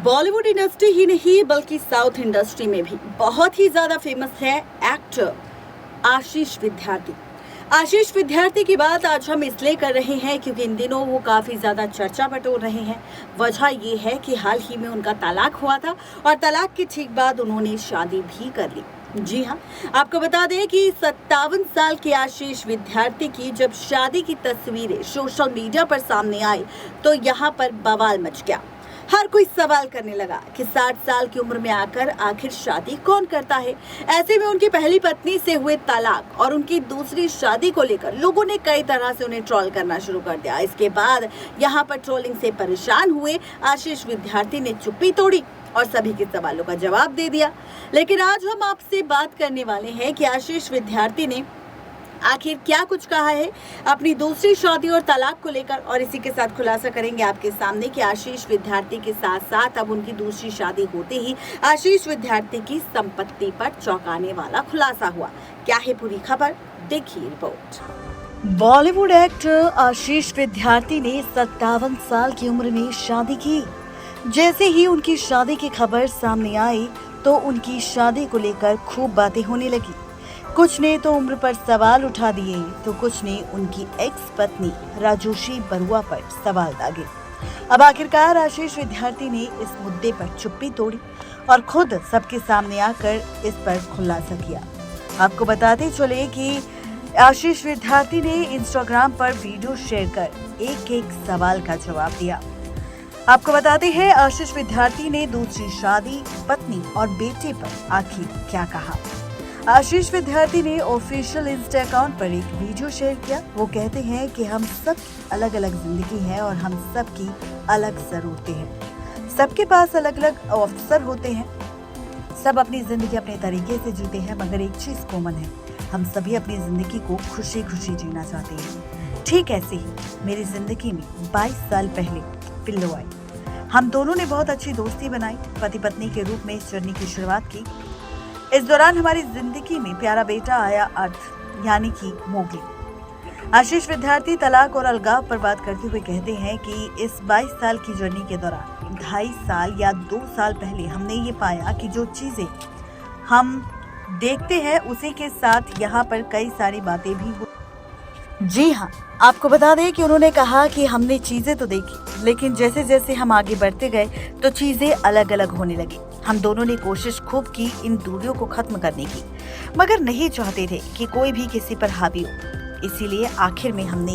Bollywood industry ही नहीं बल्कि south industry में भी बहुत ही ज्यादा फेमस है एक्टर आशीष विद्यार्थी। आशीष विद्यार्थी की बात आज हम इसलिए कर रहे हैं क्योंकि इन दिनों वो काफी ज्यादा चर्चा बटोर रहे हैं। वजह ये है कि हाल ही में उनका तलाक हुआ था और तलाक के ठीक बाद उन्होंने शादी भी कर ली। जी हाँ, आपको बता दें कि 57 साल के आशीष विद्यार्थी की जब शादी की तस्वीरें सोशल मीडिया पर सामने आई तो यहाँ पर बवाल मच गया। हर कोई सवाल करने लगा कि 60 साल की उम्र में आकर आखिर शादी कौन करता है। ऐसे में उनकी पहली पत्नी से हुए तलाक और उनकी दूसरी शादी को लेकर लोगों ने कई तरह से उन्हें ट्रोल करना शुरू कर दिया। इसके बाद यहाँ पर ट्रोलिंग से परेशान हुए आशीष विद्यार्थी ने चुप्पी तोड़ी और सभी के सवालों का जवाब दे दिया। लेकिन आज हम आपसे बात करने वाले हैं कि आशीष विद्यार्थी ने आखिर क्या कुछ कहा है अपनी दूसरी शादी और तलाक को लेकर, और इसी के साथ खुलासा करेंगे आपके सामने कि आशीष विद्यार्थी के साथ साथ अब उनकी दूसरी शादी होते ही आशीष विद्यार्थी की संपत्ति पर चौंकाने वाला खुलासा हुआ। क्या है पूरी खबर, देखिए रिपोर्ट। बॉलीवुड एक्टर आशीष विद्यार्थी ने 57 साल की उम्र में शादी की। जैसे ही उनकी शादी की खबर सामने आई तो उनकी शादी को लेकर खूब बातें होने लगी। कुछ ने तो उम्र पर सवाल उठा दिए तो कुछ ने उनकी एक्स पत्नी राजोशी बरुआ पर सवाल दागे। अब आखिरकार आशीष विद्यार्थी ने इस मुद्दे पर चुप्पी तोड़ी और खुद सबके सामने आकर इस पर खुलासा किया। आपको बताते चले कि आशीष विद्यार्थी ने इंस्टाग्राम पर वीडियो शेयर कर एक एक सवाल का जवाब दिया। आपको बताते हैं आशीष विद्यार्थी ने दूसरी शादी, पत्नी और बेटे पर आखिर क्या कहा। आशीष विद्यार्थी ने ऑफिशियल इंस्टा अकाउंट पर एक वीडियो शेयर किया। वो कहते हैं कि हम सब अलग अलग जिंदगी है और हम सब की अलग जरूरतें हैं। सबके पास अलग अलग अवसर होते हैं। सब अपनी जिंदगी अपने तरीके से जीते हैं, मगर एक चीज कॉमन है, हम सभी अपनी जिंदगी को खुशी खुशी जीना चाहते हैं। ठीक ऐसे ही मेरी जिंदगी में 22 साल पहले पिल्लो आई। हम दोनों ने बहुत अच्छी दोस्ती बनाई, पति पत्नी के रूप में इस जर्नी की शुरुआत की। इस दौरान हमारी जिंदगी में प्यारा बेटा आया अर्थ, यानी कि मोगली। आशीष विद्यार्थी तलाक और अलगाव पर बात करते हुए कहते हैं कि इस 22 साल की जर्नी के दौरान 2.5 साल या 2 साल पहले हमने ये पाया कि जो चीजें हम देखते हैं उसी के साथ यहाँ पर कई सारी बातें भी हो। जी हाँ, आपको बता दें कि उन्होंने कहा कि हमने चीजें तो देखी, लेकिन जैसे जैसे हम आगे बढ़ते गए तो चीजें अलग अलग होने लगी। हम दोनों ने कोशिश खूब की इन दूरियों को खत्म करने की, मगर नहीं चाहते थे कि कोई भी किसी पर हावी हो। इसीलिए आखिर में हमने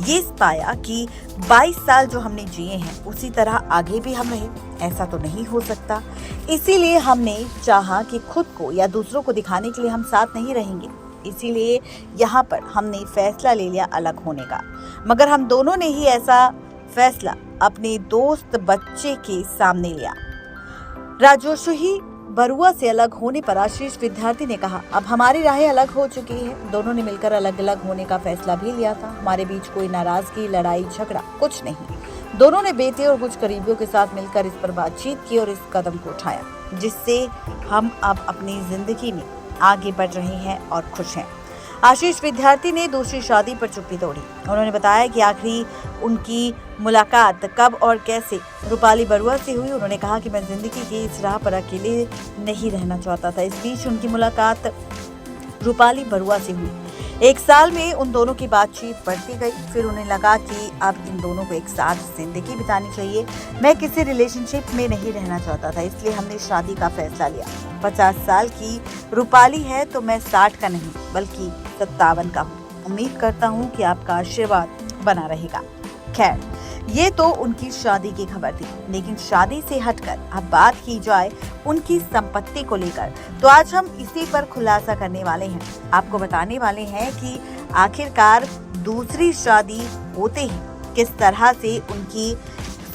ये पाया कि 22 साल जो हमने जिए हैं उसी तरह आगे भी हम रहे, ऐसा तो नहीं हो सकता। इसीलिए हमने चाहा कि खुद को या दूसरों को दिखाने के लिए हम साथ नहीं रहेंगे। इसीलिए यहाँ पर हमने फैसला ले लिया अलग होने का, मगर हम दोनों ने ही ऐसा फैसला अपने दोस्त बच्चे के सामने लिया। राजोशी बरुआ से अलग होने पर आशीष विद्यार्थी ने कहा, अब हमारी राहें अलग हो चुकी हैं। दोनों ने मिलकर अलग अलग होने का फैसला भी लिया था। हमारे बीच कोई नाराजगी, लड़ाई झगड़ा कुछ नहीं। दोनों ने बेटे और कुछ करीबियों के साथ मिलकर इस पर बातचीत की और इस कदम को उठाया, जिससे हम अब अपनी जिंदगी में आगे बढ़ रहे हैं और खुश हैं। आशीष विद्यार्थी ने दूसरी शादी पर चुप्पी तोड़ी। उन्होंने बताया कि आखिरी उनकी मुलाकात कब और कैसे रूपाली बरुआ से हुई। उन्होंने कहा कि मैं जिंदगी की इस राह पर अकेले नहीं रहना चाहता था। इस बीच उनकी मुलाकात रूपाली बरुआ से हुई। 1 साल में उन दोनों की बातचीत बढ़ती गई। फिर उन्हें लगा कि अब इन दोनों को एक साथ जिंदगी बितानी चाहिए। मैं किसी रिलेशनशिप में नहीं रहना चाहता था, इसलिए हमने शादी का फैसला लिया। 50 साल की रूपाली है तो मैं 60 का नहीं बल्कि 57 का हूँ। उम्मीद करता हूँ कि आपका आशीर्वाद बना रहेगा। खैर, ये तो उनकी शादी की खबर थी, लेकिन शादी से हटकर अब बात की जाए उनकी संपत्ति को लेकर, तो आज हम इसी पर खुलासा करने वाले हैं। आपको बताने वाले हैं कि आखिरकार दूसरी शादी होते ही किस तरह से उनकी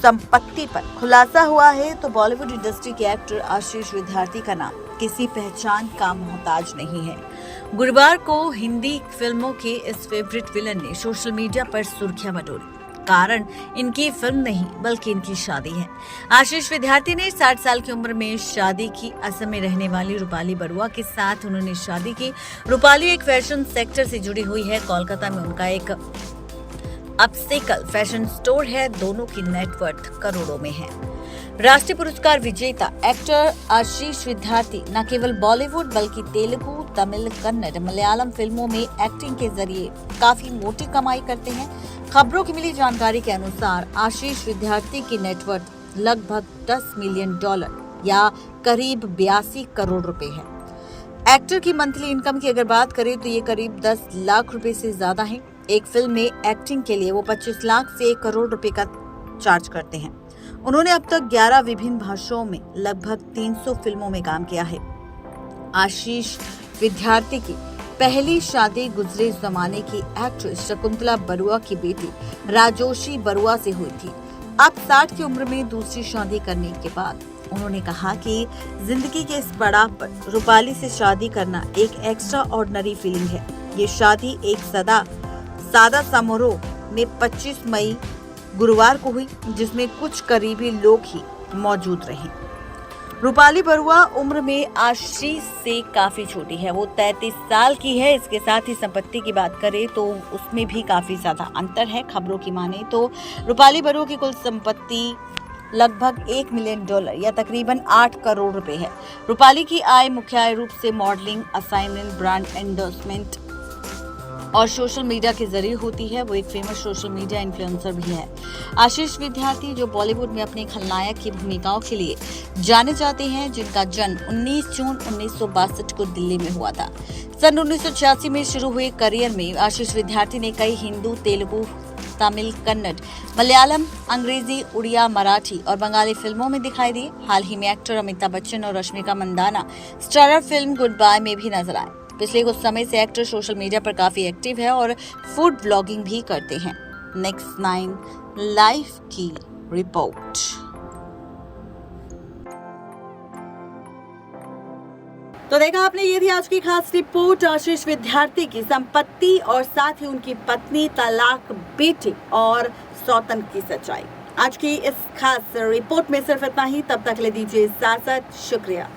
संपत्ति पर खुलासा हुआ है। तो बॉलीवुड इंडस्ट्री के एक्टर आशीष विद्यार्थी का नाम किसी पहचान का मोहताज नहीं है। गुरुवार को हिंदी फिल्मों के इस फेवरेट विलन ने सोशल मीडिया पर सुर्खियां बटोरी। कारण इनकी फिल्म नहीं बल्कि इनकी शादी है। आशीष विद्यार्थी ने 60 साल की उम्र में शादी की। असम में रहने वाली रूपाली बरुआ के साथ उन्होंने शादी की। रूपाली एक फैशन सेक्टर से जुड़ी हुई है। कोलकाता में उनका एक अपसाइकल फैशन स्टोर है। दोनों की नेटवर्थ करोड़ों में है। राष्ट्रीय पुरस्कार विजेता एक्टर आशीष विद्यार्थी न केवल बॉलीवुड बल्कि तेलुगु, तमिल, कन्नड़, मलयालम फिल्मों में एक्टिंग के जरिए काफी मोटी कमाई करते हैं। खबरों की मिली जानकारी के अनुसार आशीष विद्यार्थी की नेटवर्थ लगभग $10 मिलियन या करीब 82 करोड़ रुपए है। एक्टर की मंथली इनकम की अगर बात करें तो ये करीब 10 लाख रुपए से ज्यादा है। एक फिल्म में एक्टिंग के लिए वो 25 लाख से 1 करोड़ रुपए का चार्ज करते हैं। उन्होंने अब तक 11 विभिन्न भाषाओं में लगभग 300 फिल्मों में काम किया है। आशीष विद्यार्थी की पहली शादी गुजरे जमाने की एक्ट्रेस शकुंतला बरुआ की बेटी राजोशी बरुआ से हुई थी। अब 60 की उम्र में दूसरी शादी करने के बाद उन्होंने कहा कि जिंदगी के इस पड़ाव पर रूपाली से शादी करना एक एक्स्ट्रा ऑर्डिनरी फीलिंग है। ये शादी एक सादा समारोह में 25 मई गुरुवार को हुई, जिसमें कुछ करीबी लोग ही मौजूद रहे। रूपाली बरुआ उम्र में आशीष से काफी छोटी है, वो 33 साल की है। इसके साथ ही संपत्ति की बात करें तो उसमें भी काफी ज्यादा अंतर है। खबरों की माने तो रूपाली बरुआ की कुल संपत्ति लगभग $1 मिलियन या तकरीबन 8 करोड़ रुपए है। रूपाली की आय मुख्य रूप से मॉडलिंग, असाइनमेंट, ब्रांड एंडोर्समेंट और सोशल मीडिया के जरिए होती है। वो एक फेमस सोशल मीडिया इन्फ्लुएंसर भी है। आशीष विद्यार्थी जो बॉलीवुड में अपने खलनायक की भूमिकाओं के लिए जाने जाते हैं, जिनका जन्म 19 जून 1962 को दिल्ली में हुआ था। सन 1986 में शुरू हुए करियर में आशीष विद्यार्थी ने कई हिंदू, तेलुगु, तमिल, कन्नड़, मलयालम, अंग्रेजी, उड़िया, मराठी और बंगाली फिल्मों में दिखाई दिए। हाल ही में एक्टर अमिताभ बच्चन और Rashmika Mandanna starrer film Goodbye में भी नजर आए। पिछले कुछ समय से एक्टर सोशल मीडिया पर काफी एक्टिव है और फूड ब्लॉगिंग भी करते हैं। नेक्स्ट 9 लाइव की रिपोर्ट। तो देखा आपने, ये थी आज की खास रिपोर्ट आशीष विद्यार्थी की संपत्ति और साथ ही उनकी पत्नी, तलाक, बेटे और सौतन की सच्चाई। आज की इस खास रिपोर्ट में सिर्फ इतना ही। तब तक ले दीजिए इजाजत। शुक्रिया।